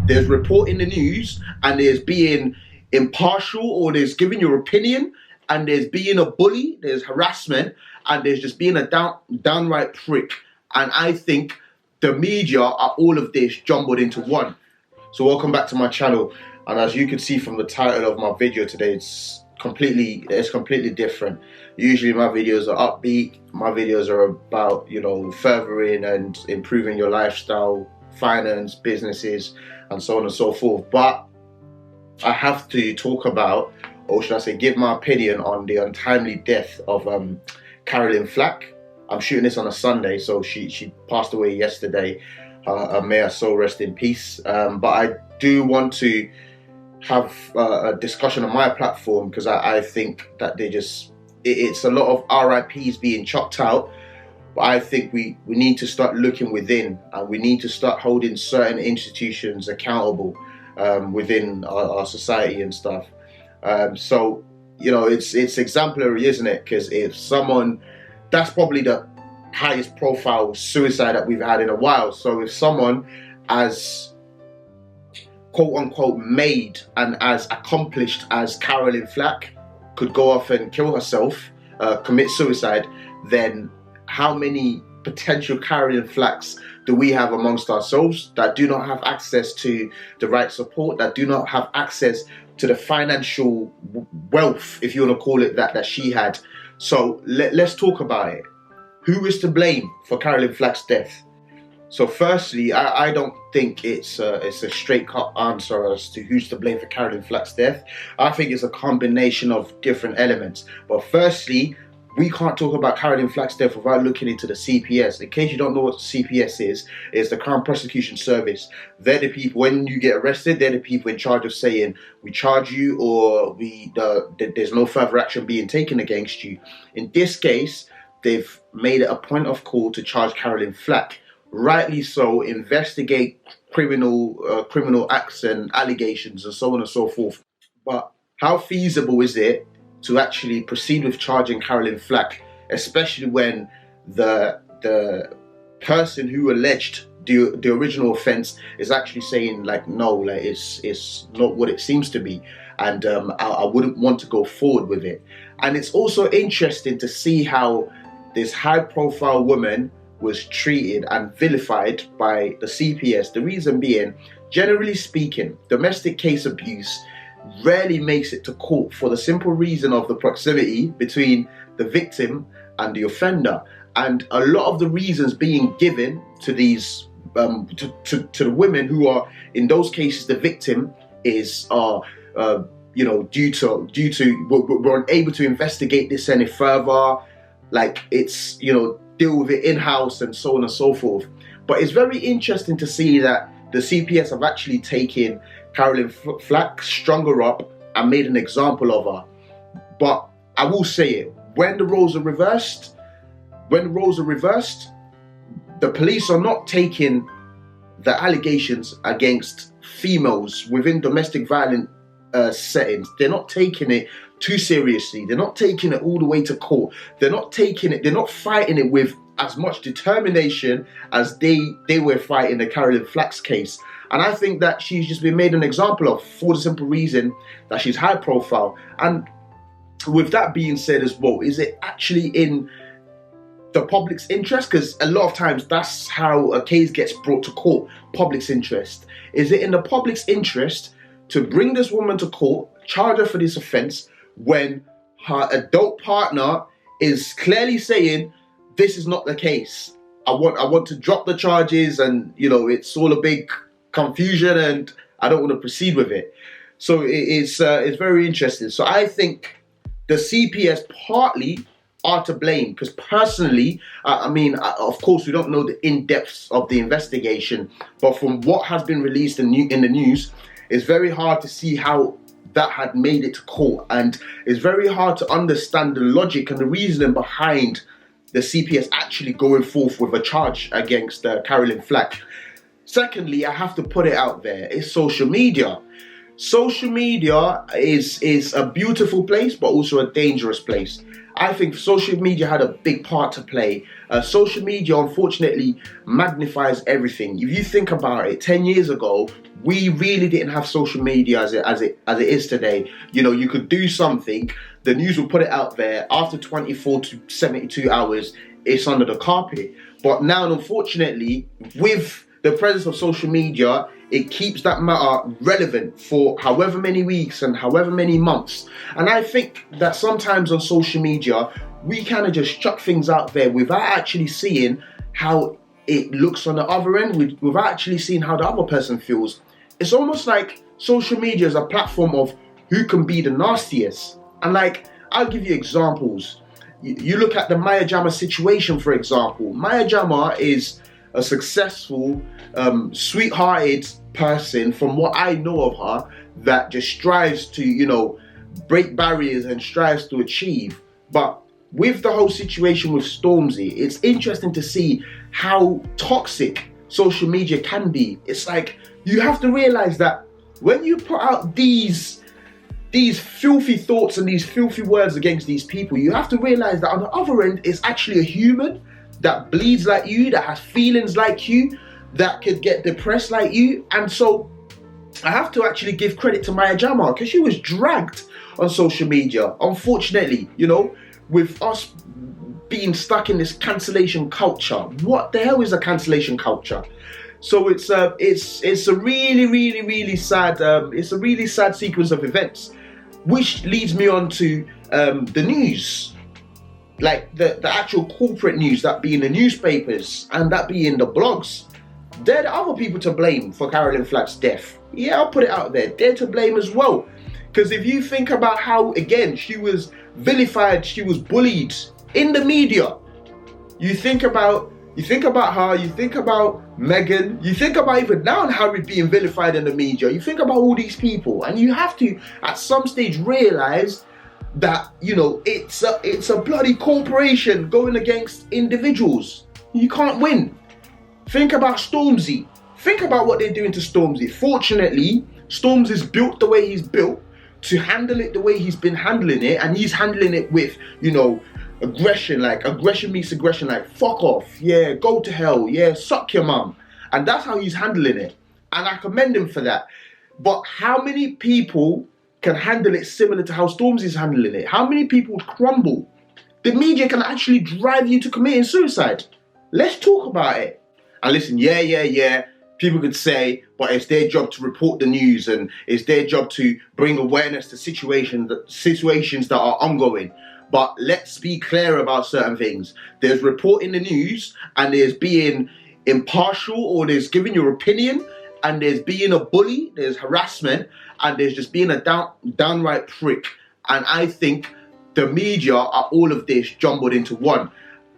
There's reporting the news, and there's being impartial, or there's giving your opinion, and there's being a bully, there's harassment, and there's just being a downright prick. And I think the media are all of this jumbled into one. So welcome back to my channel, and as you can see from the title of my video today, it's completely different. Usually my videos are upbeat, my videos are about, you know, furthering and improving your lifestyle, finance, businesses, and so on and so forth. But I have to talk about, or should I say give my opinion on the untimely death of Flack. I'm shooting this on a Sunday, so she passed away yesterday. May her soul rest in peace. But I do want to have a discussion on my platform, because I think that it's a lot of RIPs being chopped out. But I think we need to start looking within, and we need to start holding certain institutions accountable within our society and stuff. So, you know, it's exemplary, isn't it? Because if someone, that's probably the highest profile suicide that we've had in a while. So if someone as quote unquote made and as accomplished as Flack could go off and kill herself, commit suicide, then how many potential Flacks do we have amongst ourselves that do not have access to the right support, that do not have access to the financial wealth, if you want to call it that she had? So let's talk about it. Who is to blame for Flack's death? So firstly, I don't think it's a straight cut answer as to who's to blame for Flack's death. I think it's a combination of different elements. But firstly, we can't talk about Flack's death without looking into the CPS. In case you don't know what CPS is the Crown Prosecution Service. They're the people, when you get arrested, they're the people in charge of saying, we charge you, or there's no further action being taken against you. In this case, they've made it a point of call to charge Flack. Rightly so, investigate criminal acts and allegations and so on and so forth. But how feasible is it to actually proceed with charging Flack, especially when the person who alleged the original offence is actually saying, like, no, like it's not what it seems to be, and I wouldn't want to go forward with it. And it's also interesting to see how this high-profile woman was treated and vilified by the CPS. The reason being, generally speaking, domestic case abuse rarely makes it to court for the simple reason of the proximity between the victim and the offender. And a lot of the reasons being given to these to the women who are in those cases the victim is you know, due to we're unable to investigate this any further, like it's, you know, deal with it in-house and so on and so forth. But it's very interesting to see that the CPS have actually taken Flack, strung her up, and made an example of her. But I will say it, when the roles are reversed, the police are not taking the allegations against females within domestic violence settings. They're not taking it too seriously. They're not taking it all the way to court. They're not fighting it with as much determination as they were fighting the Flack's case. And I think that she's just been made an example of for the simple reason that she's high profile. And with that being said as well, is it actually in the public's interest? Because a lot of times that's how a case gets brought to court, public's interest. Is it in the public's interest to bring this woman to court, charge her for this offence, when her adult partner is clearly saying, this is not the case, I want to drop the charges, and, you know, it's all a big confusion and I don't want to proceed with it? So it's very interesting. So I think the CPS partly are to blame, because personally, I mean, of course we don't know the in-depths of the investigation, but from what has been released in the news, it's very hard to see how that had made it to court, and it's very hard to understand the logic and the reasoning behind the CPS actually going forth with a charge against Flack. Secondly, I have to put it out there, it's social media. Social media is a beautiful place, but also a dangerous place. I think social media had a big part to play. Social media, unfortunately, magnifies everything. If you think about it, 10 years ago, we really didn't have social media as it is today. You know, you could do something, the news will put it out there. After 24 to 72 hours, it's under the carpet. But now, unfortunately, with the presence of social media, it keeps that matter relevant for however many weeks and however many months. And I think that sometimes on social media, we kind of just chuck things out there without actually seeing how it looks on the other end, without actually seeing how the other person feels. It's almost like social media is a platform of who can be the nastiest. And like, I'll give you examples. You look at the Maya Jama situation, for example. Maya Jama is a successful, sweethearted person, from what I know of her, that just strives to, you know, break barriers and strives to achieve. But with the whole situation with Stormzy, it's interesting to see how toxic social media can be. It's like, you have to realize that when you put out these filthy thoughts and these filthy words against these people, you have to realize that on the other end is actually a human that bleeds like you, that has feelings like you, that could get depressed like you. And so I have to actually give credit to Maya Jama, because she was dragged on social media, unfortunately, you know, with us being stuck in this cancellation culture. What the hell is a cancellation culture? So it's a really sad it's a really sad sequence of events, which leads me on to the news, like the actual corporate news, that being the newspapers and that being the blogs. They're the other people to blame for Caroline Flack's death. Yeah, I'll put it out there. They're to blame as well. Because if you think about how, again, she was vilified, she was bullied in the media. You think about her, you think about Meghan, you think about even now Harry being vilified in the media. You think about all these people, and you have to, at some stage, realize that, you know, it's a bloody corporation going against individuals. You can't win. Think about Stormzy. Think about what they're doing to Stormzy. Fortunately, Stormzy's built the way he's built to handle it the way he's been handling it, and he's handling it with, you know, aggression. Like, aggression meets aggression, like, fuck off, yeah, go to hell, yeah, suck your mum. And that's how he's handling it, and I commend him for that. But how many people can handle it similar to how Stormzy's handling it? How many people crumble? The media can actually drive you to committing suicide. Let's talk about it. And listen, yeah, people could say, but it's their job to report the news, and it's their job to bring awareness to situations that are ongoing. But let's be clear about certain things. There's reporting the news, and there's being impartial, or there's giving your opinion, and there's being a bully, there's harassment, and there's just being a downright prick. And I think the media are all of this jumbled into one.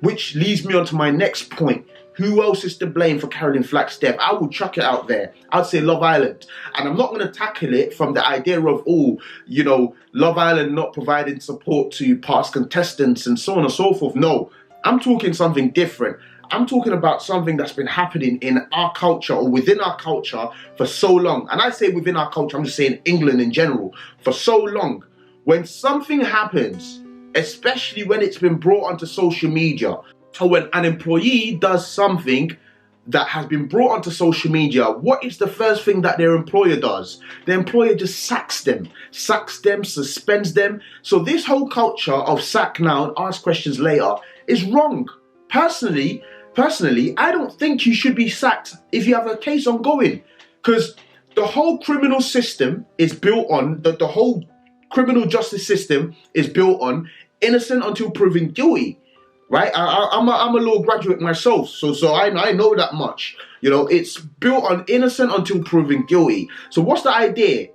Which leads me on to my next point. Who else is to blame for Caroline Flack's death? I will chuck it out there. I'd say Love Island. And I'm not going to tackle it from the idea of, oh, you know, Love Island not providing support to past contestants and so on and so forth. No, I'm talking something different. I'm talking about something that's been happening in our culture, or within our culture, for so long. And I say within our culture, I'm just saying England in general, for so long. When something happens, especially when it's been brought onto social media, or when an employee does something that has been brought onto social media, what is the first thing that their employer does? The employer just sacks them, suspends them. So this whole culture of sack now and ask questions later is wrong. Personally, I don't think you should be sacked if you have a case ongoing, because the whole criminal system is built on, the whole criminal justice system is built on innocent until proven guilty. Right, I'm a law graduate myself, so I know that much. You know, it's built on innocent until proven guilty. So what's the idea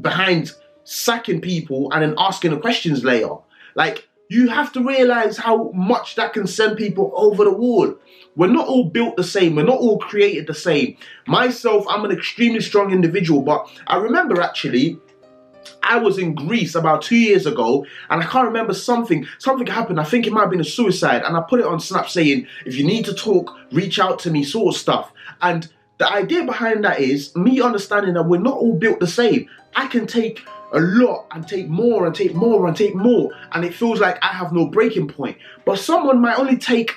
behind sacking people and then asking the questions later? Like, you have to realize how much that can send people over the wall. We're not all built the same. We're not all created the same. Myself, I'm an extremely strong individual, but I remember actually, I was in Greece about 2 years ago, and I can't remember something happened. I think it might have been a suicide, and I put it on Snap saying, if you need to talk, reach out to me, sort of stuff. And the idea behind that is me understanding that we're not all built the same. I can take a lot and take more and take more and take more, and it feels like I have no breaking point. But someone might only take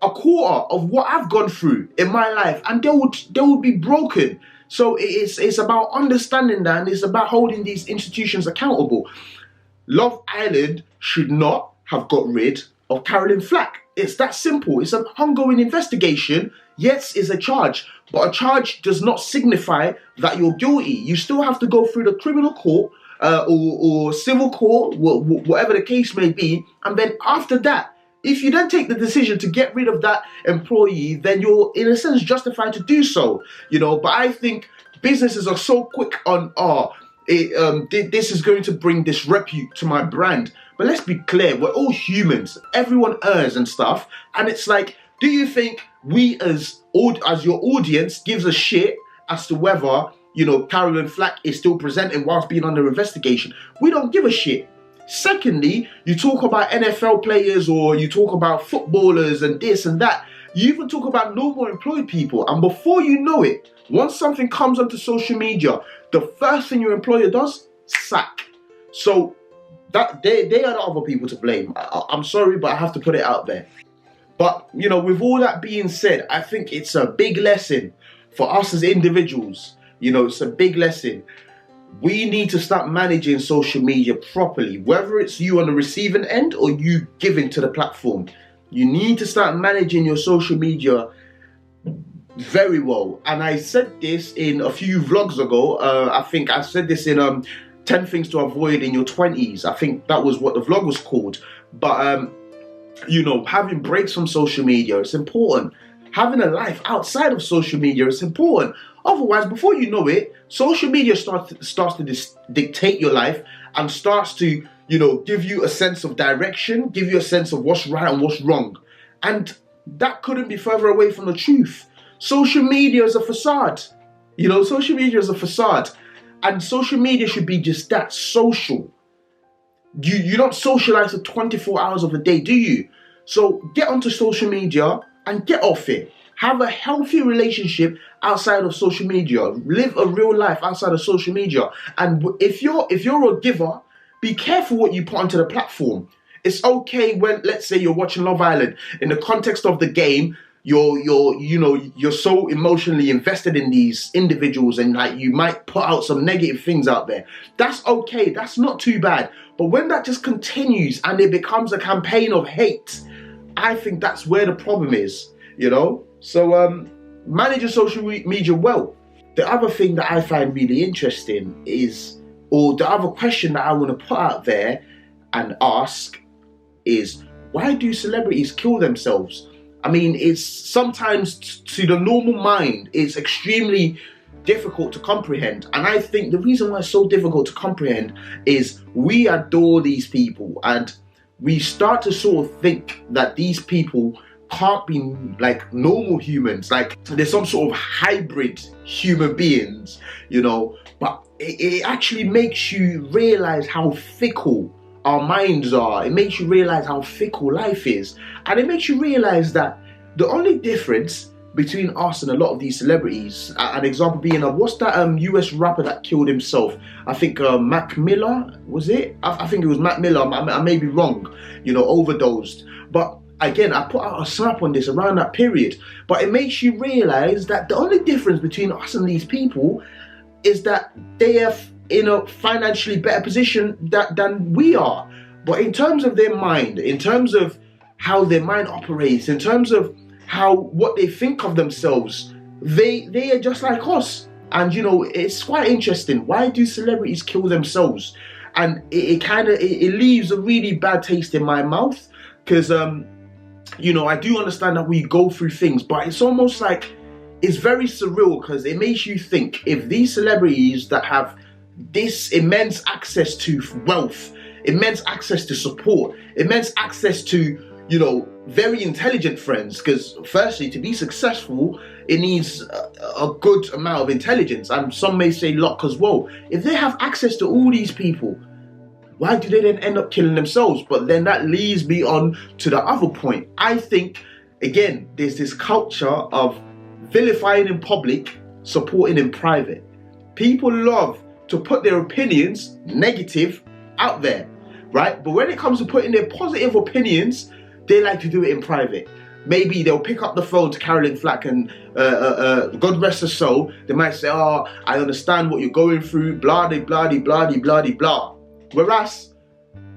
a quarter of what I've gone through in my life, and they would be broken. So it's about understanding that, and it's about holding these institutions accountable. Love Island should not have got rid of Carolyn Flack. It's that simple. It's an ongoing investigation. Yes, it's a charge, but a charge does not signify that you're guilty. You still have to go through the criminal court or civil court, whatever the case may be, and then after that, if you then take the decision to get rid of that employee, then you're in a sense justified to do so, you know. But I think businesses are so quick on, this is going to bring disrepute to my brand. But let's be clear, we're all humans. Everyone errs and stuff. And it's like, do you think we as your audience gives a shit as to whether, you know, Carolyn Flack is still presenting whilst being under investigation? We don't give a shit. Secondly, you talk about NFL players or you talk about footballers and this and that. You even talk about normal employed people. And before you know it, once something comes onto social media, the first thing your employer does, sack. So that they are the other people to blame. I'm sorry, but I have to put it out there. But, you know, with all that being said, I think it's a big lesson for us as individuals. You know, it's a big lesson. We need to start managing social media properly, whether it's you on the receiving end or you giving to the platform. You need to start managing your social media very well. And I said this in a few vlogs ago. I think I said this in 10 things to avoid in your 20s. I think that was what the vlog was called. But, you know, having breaks from social media, it's important. Having a life outside of social media is important. Otherwise, before you know it, social media starts to dictate your life and starts to, you know, give you a sense of direction, give you a sense of what's right and what's wrong. And that couldn't be further away from the truth. Social media is a facade. You know, social media is a facade. And social media should be just that, social. You don't socialize for 24 hours of the day, do you? So get onto social media and get off it. Have a healthy relationship outside of social media. Live a real life outside of social media. And if you're a giver, be careful what you put onto the platform. It's okay when, let's say, you're watching Love Island. In the context of the game, you're so emotionally invested in these individuals, and like you might put out some negative things out there. That's okay. That's not too bad. But when that just continues and it becomes a campaign of hate, I think that's where the problem is. You know. So manage your social media well. The other thing that I find really interesting is, or the other question that I want to put out there and ask is, why do celebrities kill themselves? I mean, it's sometimes to the normal mind, it's extremely difficult to comprehend. And I think the reason why it's so difficult to comprehend is we adore these people and we start to sort of think that these people can't be like normal humans, like there's some sort of hybrid human beings, you know. But it actually makes you realize how fickle our minds are. It makes you realize how fickle life is, and it makes you realize that the only difference between us and a lot of these celebrities, an example being what's that US rapper that killed himself? I think Mac Miller, was it? I think it was Mac Miller. I may be wrong, you know, overdosed. But again, I put out a snap on this around that period, but it makes you realize that the only difference between us and these people is that they are in a financially better position than we are. But in terms of their mind, in terms of how their mind operates, in terms of what they think of themselves, they are just like us. And you know, it's quite interesting. Why do celebrities kill themselves? And it leaves a really bad taste in my mouth, because you know, I do understand that we go through things, but it's almost like it's very surreal, because it makes you think, if these celebrities that have this immense access to wealth, immense access to support, immense access to, you know, very intelligent friends, because firstly, to be successful, it needs a good amount of intelligence, and some may say luck as well. If they have access to all these people, why do they then end up killing themselves? But then that leads me on to the other point. I think, again, there's this culture of vilifying in public, supporting in private. People love to put their opinions, negative, out there, right? But when it comes to putting their positive opinions, they like to do it in private. maybe they'll pick up the phone to Carolyn Flack and God rest her soul, they might say, oh, I understand what you're going through, blah, de, blah, de, blah, de, blah, de, blah. Whereas,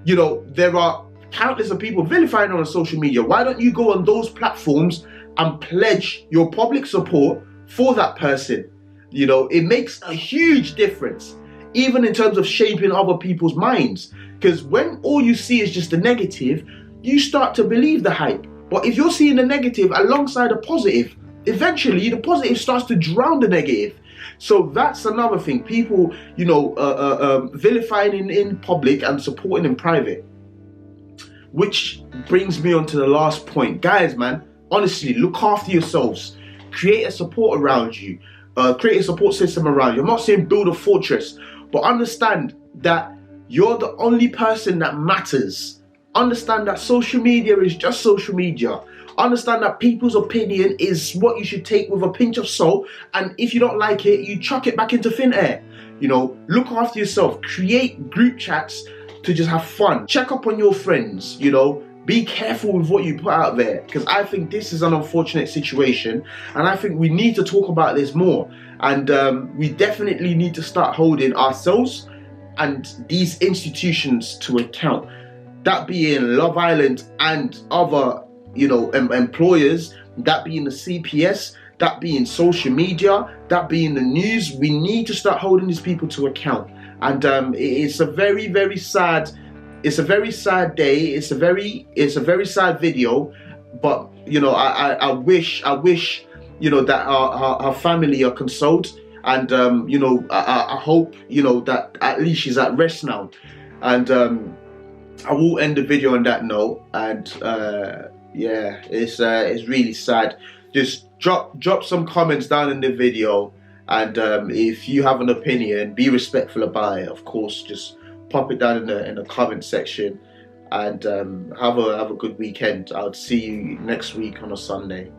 you know, there are countless of people vilifying on social media. Why don't you go on those platforms and pledge your public support for that person? You know, it makes a huge difference, even in terms of shaping other people's minds. Because when all you see is just the negative, you start to believe the hype. But if you're seeing the negative alongside the positive, eventually the positive starts to drown the negative. So that's another thing. People, you know, vilifying in public and supporting in private. Which brings me on to the last point. Guys, man, honestly, look after yourselves. Create a support around you. Create a support system around you. I'm not saying build a fortress, but understand that you're the only person that matters. Understand that social media is just social media. Understand that people's opinion is what you should take with a pinch of salt, and if you don't like it, you chuck it back into thin air. You know, look after yourself. Create group chats to just have fun. Check up on your friends, you know. Be careful with what you put out there, because I think this is an unfortunate situation, and I think we need to talk about this more. And we definitely need to start holding ourselves and these institutions to account. That being Love Island and other, you know, employers, that being the CPS, that being social media, that being the news. We need to start holding these people to account. And it's a very, very sad. It's a very sad day. It's a very sad video. But you know, I wish, you know, that her family are consoled. And you know, I hope, you know, that at least she's at rest now. And I will end the video on that note. And yeah, it's really sad. Just drop some comments down in the video, and if you have an opinion, be respectful about it. Of course, just pop it down in the comment section, and have a good weekend. I'll see you next week on a Sunday.